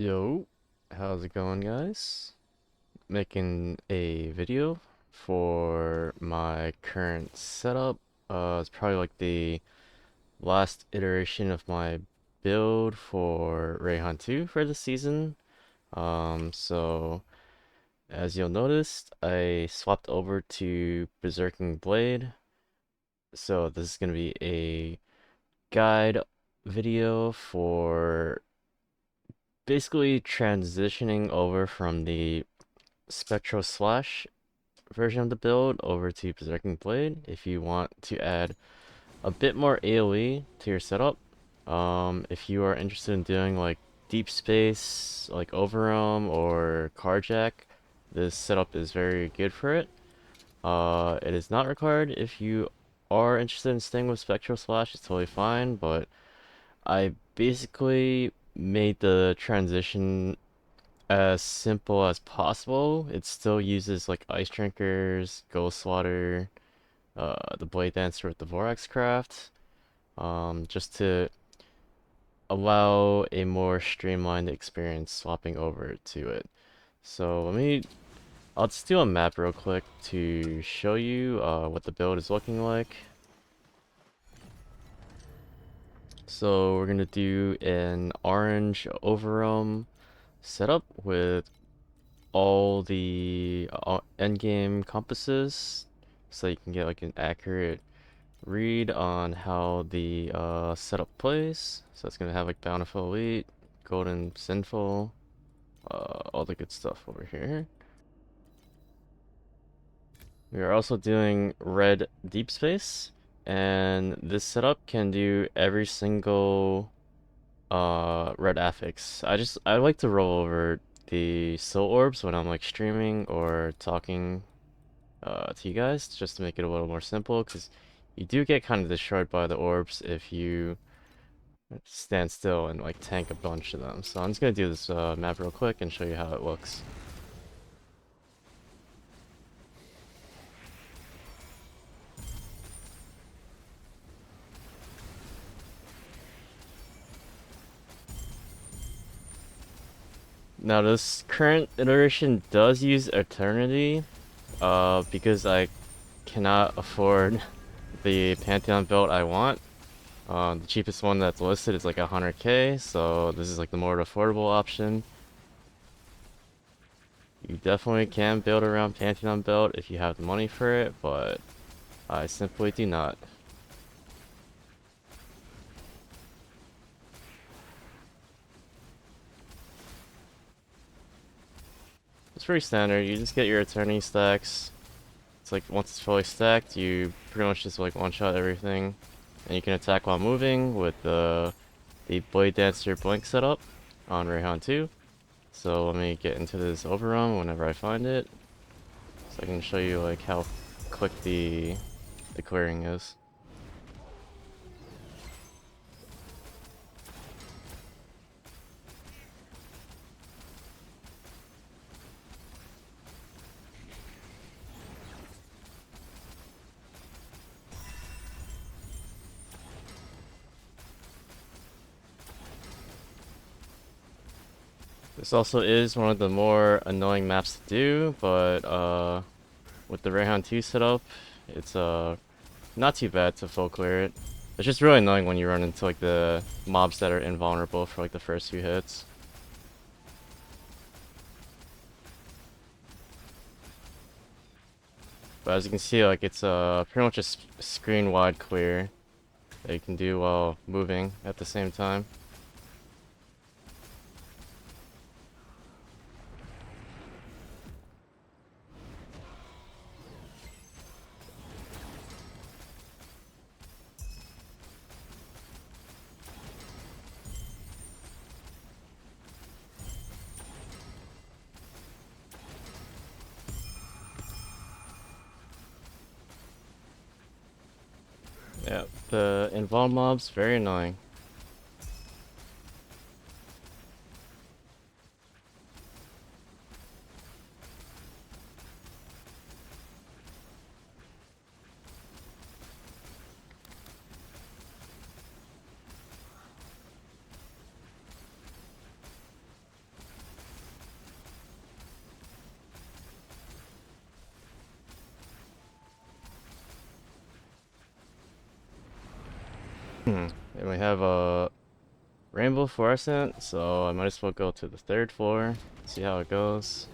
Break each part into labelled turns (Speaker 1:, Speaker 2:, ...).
Speaker 1: Yo, how's it going, guys? Making a video for my current setup. It's probably like the last iteration of my build for Rehan 2 for the season. So as you'll notice, I swapped over to Berserking Blade. So this is gonna be a guide video for basically transitioning over from the Spectral Slash version of the build over to Berserking Blade if you want to add a bit more AoE to your setup. If you are interested in doing like deep space, like Overrealm or Carjack, this setup is very good for it. It is not required if you are interested in staying with Spectral Slash, it's totally fine, but I basically made the transition as simple as possible. It still uses like Ice Drinkers, Ghost Water, the Blade Dancer with the Vorax Craft, just to allow a more streamlined experience swapping over to it. So I'll just do a map real quick to show you what the build is looking like. So we're gonna do an orange Overrealm setup with all the endgame compasses so you can get like an accurate read on how the setup plays. So it's gonna have like Bountiful Elite, Golden Sinful, all the good stuff over here. We are also doing red deep space, and this setup can do every single red affix. I like to roll over the soul orbs when I'm like streaming or talking to you guys just to make it a little more simple because you do get kind of destroyed by the orbs if you stand still and like tank a bunch of them. So I'm just gonna do this map real quick and show you how it looks. Now this current iteration does use Eternity, because I cannot afford the Pantheon build I want. The cheapest one that's listed is like 100k, so this is like the more affordable option. You definitely can build around Pantheon build if you have the money for it, but I simply do not. It's pretty standard. You just get your Eternity stacks. It's like once it's fully stacked, you pretty much just like one-shot everything. And you can attack while moving with the Blade Dancer Blink setup on Rehan 2. So let me get into this overrun whenever I find it. So I can show you like how quick the clearing is. This also is one of the more annoying maps to do, but with the Rehan 2 setup, it's not too bad to full clear it. It's just really annoying when you run into like the mobs that are invulnerable for like the first few hits. But as you can see, like it's pretty much a screen wide clear that you can do while moving at the same time. Yeah, the invul mobs very annoying. And we have a rainbow fluorescent, so I might as well go to the third floor, see how it goes.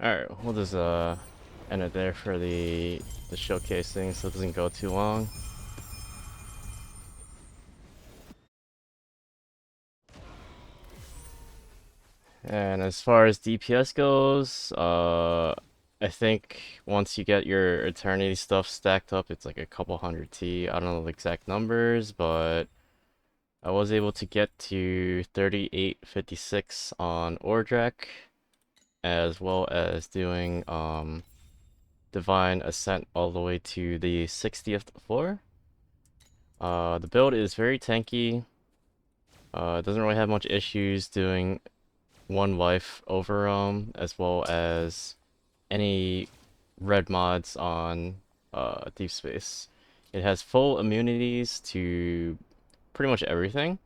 Speaker 1: Alright, we'll just end it there for the showcasing so it doesn't go too long. And as far as DPS goes, I think once you get your Eternity stuff stacked up, it's like a couple hundred T. I don't know the exact numbers, but I was able to get to 3856 on Ordrak, as well as doing Divine Ascent all the way to the 60th floor. The build is very tanky. It doesn't really have much issues doing one life overwhelm, as well as any red mods on Deep Space. It has full immunities to pretty much everything.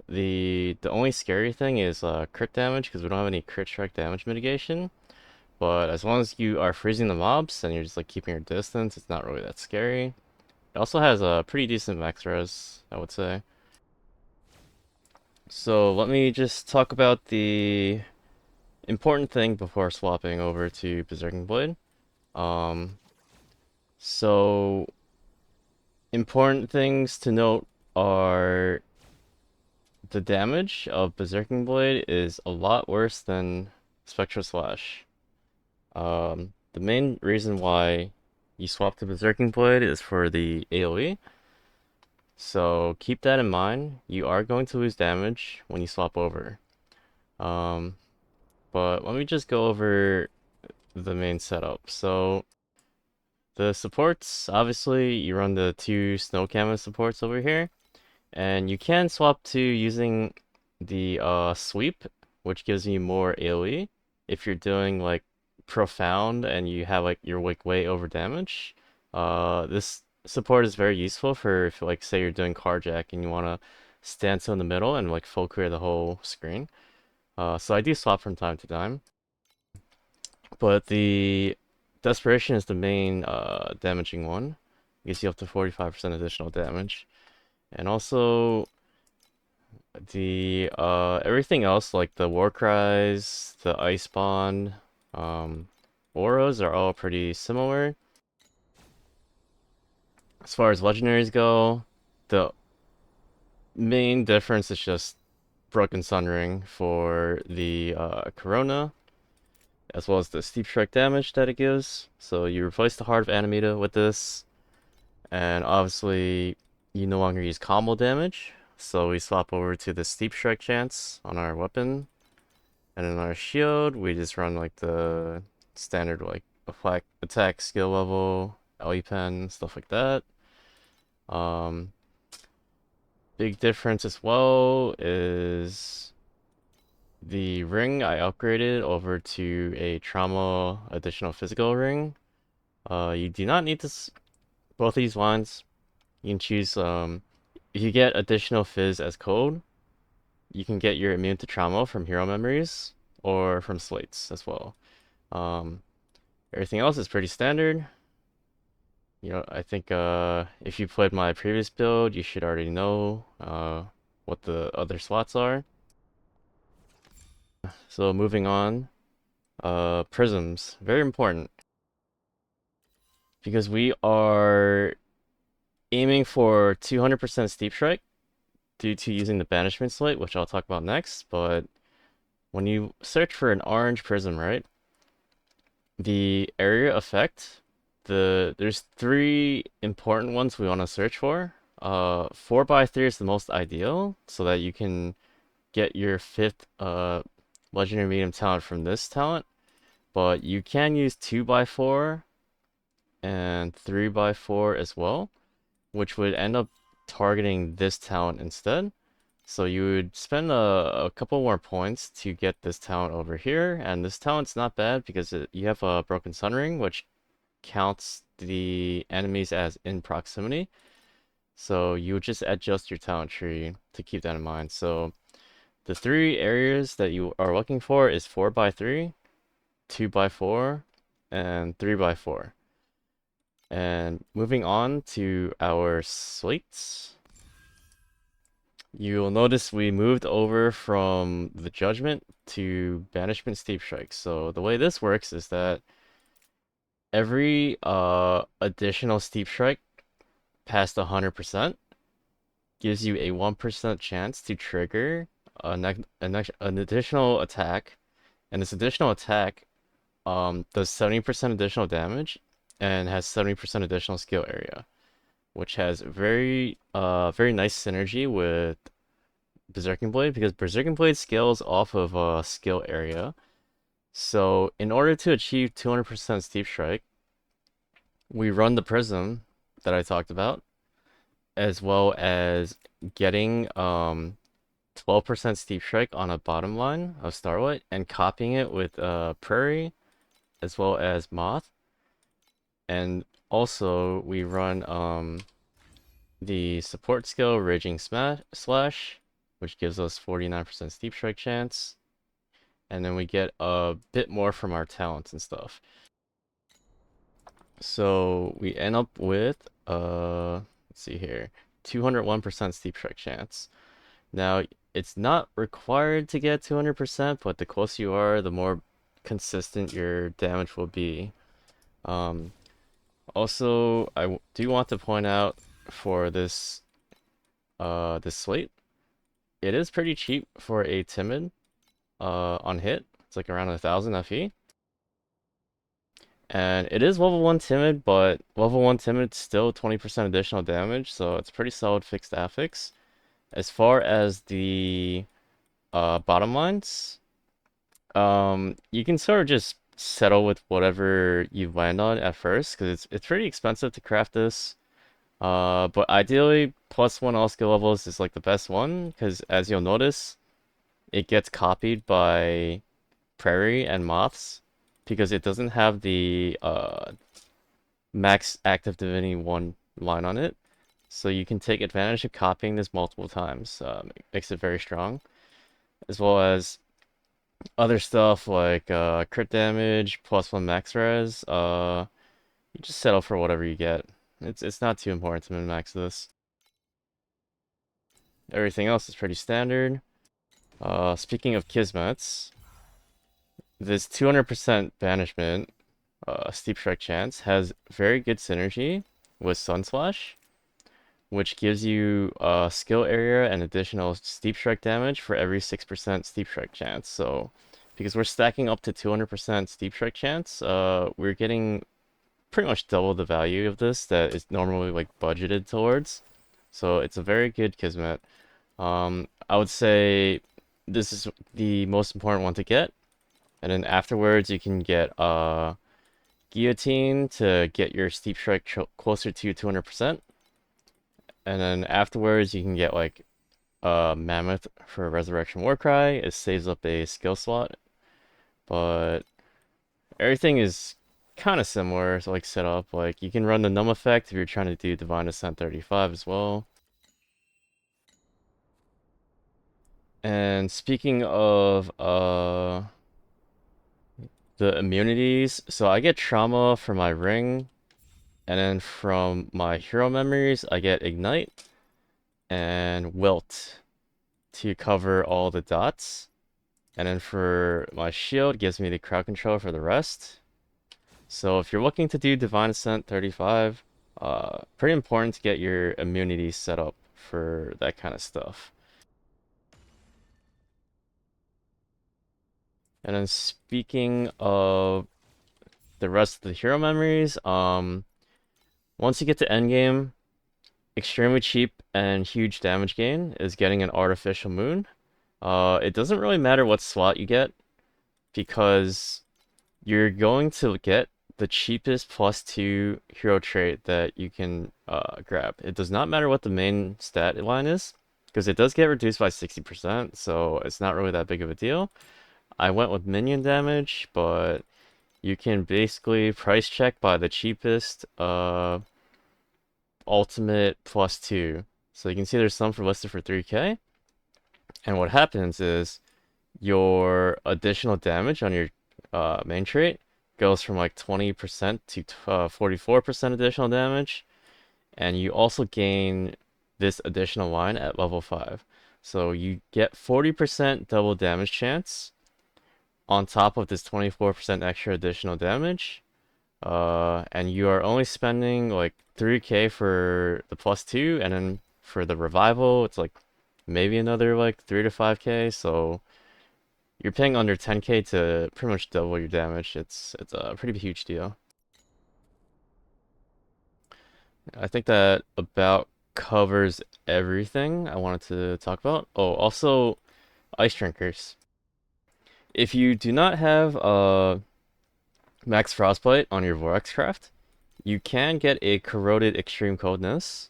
Speaker 1: The only scary thing is crit damage, because we don't have any crit strike damage mitigation. But as long as you are freezing the mobs and you're just like keeping your distance, it's not really that scary. It also has a pretty decent max res, I would say. So let me just talk about the important thing before swapping over to Berserking Blade. Um, so important things to note are the damage of Berserking Blade is a lot worse than Spectral Slash. The main reason why you swap to Berserking Blade is for the AoE. So keep that in mind. You are going to lose damage when you swap over. Um, but let me just go over the main setup. So the supports, obviously, you run the two Snow Canvas supports over here, and you can swap to using the sweep, which gives you more AoE if you're doing like profound and you have like your like way over damage. This support is very useful for if like say you're doing carjack and you want to stand still in the middle and like full clear the whole screen. So I do swap from time to time. But the Desperation is the main damaging one. Gives you up to 45% additional damage. And also the everything else like the War Cries, the Ice Bond, auras are all pretty similar. As far as legendaries go, the main difference is just Broken Sun Ring for the Corona, as well as the Steep Strike damage that it gives. So you replace the Heart of Animita with this, and obviously you no longer use combo damage, so we swap over to the Steep Strike chance on our weapon, and in our shield we just run like the standard like attack skill level, LE pen, stuff like that. Um, Big difference as well is the ring I upgraded over to a trauma additional physical ring. You do not need this both of these lines. You can choose if you get additional fizz as code, you can get your immune to trauma from hero memories or from slates as well. Um, Everything else is pretty standard. You know, I think if you played my previous build, you should already know what the other slots are. So moving on, prisms, very important because we are aiming for 200% steep strike due to using the banishment slate, which I'll talk about next. But when you search for an orange prism, right, the area effect, there's three important ones we want to search for. 4x3 is the most ideal, so that you can get your fifth legendary medium talent from this talent. But you can use 2x4 and 3x4 as well, which would end up targeting this talent instead. So you would spend a couple more points to get this talent over here, and this talent's not bad because you have a Broken Sun Ring, which counts the enemies as in proximity. So you would just adjust your talent tree to keep that in mind. So the three areas that you are looking for is 4x3, 2x4, and 3x4. And moving on to our slates, you'll notice we moved over from the Judgment to Banishment Steep Strike. So the way this works is that every additional Steep Strike past 100% gives you a 1% chance to trigger an additional attack, and this additional attack does 70% additional damage and has 70% additional skill area, which has very nice synergy with Berserking Blade because Berserking Blade scales off of skill area. So in order to achieve 200% Steep Strike, we run the Prism that I talked about, as well as getting 12% Steep Strike on a bottom line of Starlight and copying it with Prairie as well as Moth. And also we run the support skill Raging Slash, which gives us 49% Steep Strike chance. And then we get a bit more from our talents and stuff. So we end up with let's see here, 201% Steep Strike chance. Now it's not required to get 200%, but the closer you are, the more consistent your damage will be. Also, I do want to point out for this slate, it is pretty cheap for a timid on hit. It's like around 1,000 FE. And it is level 1 timid, but level 1 timid still 20% additional damage, so it's pretty solid fixed affix. As far as the bottom lines, you can sort of just settle with whatever you land on at first, because it's pretty expensive to craft this. But ideally, +1 all skill levels is like the best one, because as you'll notice, it gets copied by Prairie and Moths, because it doesn't have the max active divinity 1 line on it. So you can take advantage of copying this multiple times. Makes it very strong. As well as other stuff like crit damage, +1 max res. You just settle for whatever you get. It's not too important to min-max this. Everything else is pretty standard. Speaking of Kismets, this 200% banishment, Steep Strike chance, has very good synergy with Sunslash, which gives you skill area and additional Steep Strike damage for every 6% Steep Strike chance. So, because we're stacking up to 200% Steep Strike chance, we're getting pretty much double the value of this that is normally like budgeted towards. So it's a very good Kismet. I would say this is the most important one to get, and then afterwards you can get Guillotine to get your Steep Strike closer to 200%, and then afterwards you can get like Mammoth for Resurrection Warcry. It saves up a skill slot, but everything is kind of similar, so like setup. Like you can run the Numb effect if you're trying to do Divine Ascent 35 as well. And speaking of the immunities, so I get Trauma for my ring, and then from my hero memories, I get Ignite and Wilt to cover all the dots. And then for my shield, gives me the crowd control for the rest. So if you're looking to do Divine Ascent 35, pretty important to get your immunity set up for that kind of stuff. And then speaking of the rest of the hero memories, once you get to endgame, extremely cheap and huge damage gain is getting an artificial moon. It doesn't really matter what slot you get because you're going to get the cheapest +2 hero trait that you can grab. It does not matter what the main stat line is because it does get reduced by 60%, so it's not really that big of a deal. I went with minion damage, but you can basically price check by the cheapest ultimate +2. So you can see there's some for listed for 3k. And what happens is your additional damage on your main trait goes from like 20% to 44% additional damage. And you also gain this additional line at level 5. So you get 40% double damage chance on top of this 24% extra additional damage. And you are only spending like 3k for the +2, and then for the revival, it's like maybe another like 3 to 5k. So you're paying under 10k to pretty much double your damage. It's a pretty huge deal. I think that about covers everything I wanted to talk about. Oh, also ice drinkers. If you do not have max frostbite on your Vortex craft, you can get a corroded extreme coldness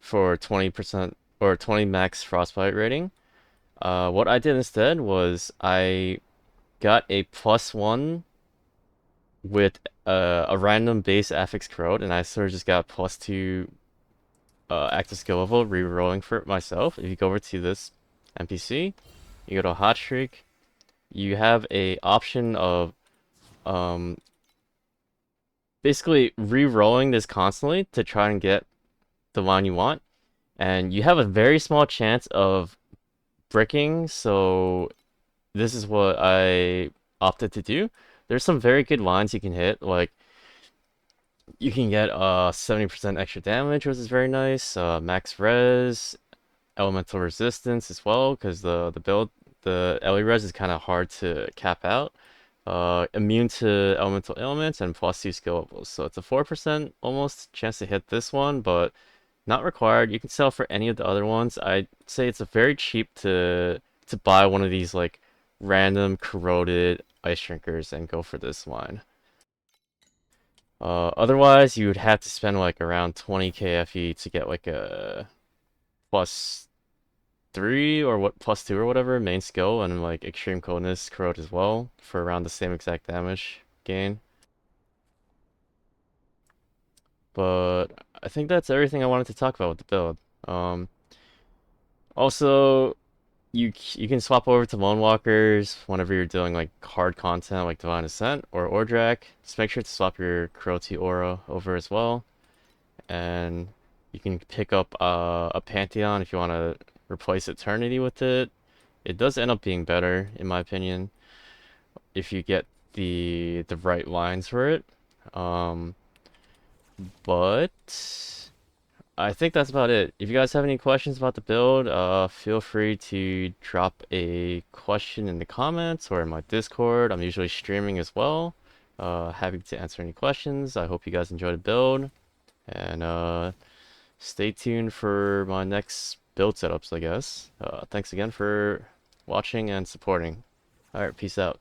Speaker 1: for 20% or 20 max frostbite rating. What I did instead was I got a +1 with a random base affix corrode, and I sort of just got +2 active skill level re-rolling for myself. If you go over to this NPC, you go to hot streak, you have a option of um, basically re-rolling this constantly to try and get the line you want, and you have a very small chance of bricking, so this is what I opted to do. There's some very good lines you can hit, like you can get 70% extra damage, which is very nice, max res, elemental resistance as well, because the Ellie res is kind of hard to cap out. Immune to elemental ailments and +2 skill levels. So it's a 4% almost chance to hit this one, but not required. You can sell for any of the other ones. I'd say it's a very cheap to buy one of these like random corroded ice drinkers and go for this line. Otherwise, you would have to spend like around 20k FE to get like a +3 or what +2 or whatever main skill, and like extreme coldness corrode as well for around the same exact damage gain. But I think that's everything I wanted to talk about with the build. Also, you can swap over to Lone Walkers whenever you're doing like hard content like Divine Ascent or Ordrak. Just make sure to swap your Cruelty Aura over as well. And you can pick up a Pantheon if you want to replace Eternity with it. It does end up being better, in my opinion, if you get the right lines for it. Um, but I think that's about it. If you guys have any questions about the build, feel free to drop a question in the comments or in my Discord. I'm usually streaming as well. Happy to answer any questions. I hope you guys enjoy the build, and stay tuned for my next build setups, I guess. Thanks again for watching and supporting. Alright, peace out.